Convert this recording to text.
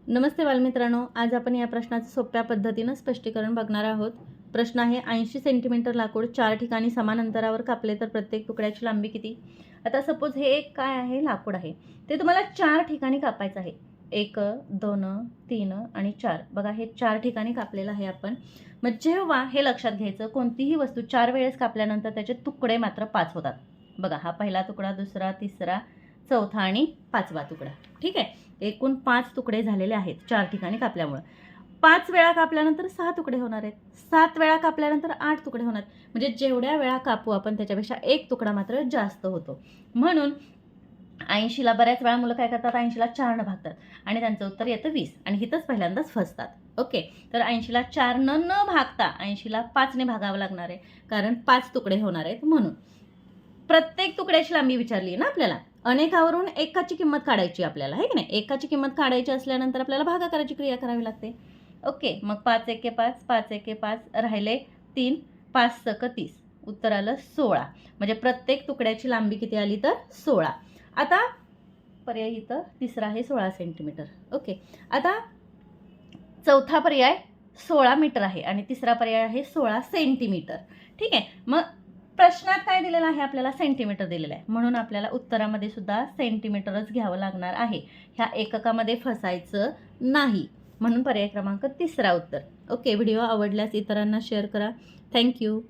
नमस्ते बालमित्रांनो, आज आपण या प्रश्नाचं सोप्या पद्धतीनं स्पष्टीकरण बघणार आहोत. प्रश्न आहे 80 सेंटीमीटर लाकूड 4 ठिकाणी समान अंतरावर कापले तर प्रत्येक तुकड्याची लांबी किती? आता सपोज हे एक काय आहे, लाकूड आहे. ते तुम्हाला 4 ठिकाणी कापायचं आहे. 1, 2, 3 आणि 4. बघा हे 4 ठिकाणी कापलेलं आहे आपण. मग जेव्हा हे लक्षात घ्यायचं, कोणतीही वस्तू 4 वेळेस कापल्यानंतर त्याचे तुकडे मात्र 5 होतात. बघा हा पहिला तुकडा, दुसरा, तिसरा, चौथा आणि 5वा तुकडा. ठीक आहे. एकूण 5 तुकडे झालेले आहेत 4 ठिकाणी कापल्यामुळे. 5 वेळा कापल्यानंतर 6 तुकडे होणार आहेत. 7 वेळा कापल्यानंतर 8 तुकडे होणार. म्हणजे जेवढ्या वेळा कापू आपण त्याच्यापेक्षा एक तुकडा मात्र जास्त होतो. म्हणून 80ला बऱ्याच वेळा मुलं काय करतात, 80ला 4ने भागतात आणि त्यांचं उत्तर येतं 20 आणि हिथंच पहिल्यांदाच फसतात. ओके, तर 80ला 4ने न भागता 80ला 5ने भागावं लागणार आहे, कारण 5 तुकडे होणार आहेत म्हणून. प्रत्येक तुकड्याची लांबी विचारली आहे ना आपल्याला. अनेकावरून एकाची किंमत काढायची आपल्याला, आहे की नाही. एकाची किंमत काढायची असल्यानंतर आपल्याला भागाकाराची क्रिया करावी लागते. ओके, मग 5 एके 5, 5 एके 5, राहिले 3, 5 सक 30, उत्तर आलं 16. म्हणजे प्रत्येक तुकड्याची लांबी किती आली तर 16. आता पर्याय इथं तिसरा आहे 16 सेंटीमीटर. ओके, आता चौथा पर्याय 16 मीटर आहे आणि तिसरा पर्याय आहे 16 सेंटीमीटर. ठीक आहे. मग प्रश्नात काय दिलेलं आहे, आपल्याला सेंटीमीटर दिलेलं आहे, म्हणून आपल्याला उत्तरामध्ये सुद्धा सेंटीमीटरच घ्यावं लागणार आहे. ह्या एककामध्ये फसायचं नाही, म्हणून पर्याय क्रमांक तिसरा उत्तर. ओके, व्हिडिओ आवडल्यास इतरांना शेअर करा. थँक्यू.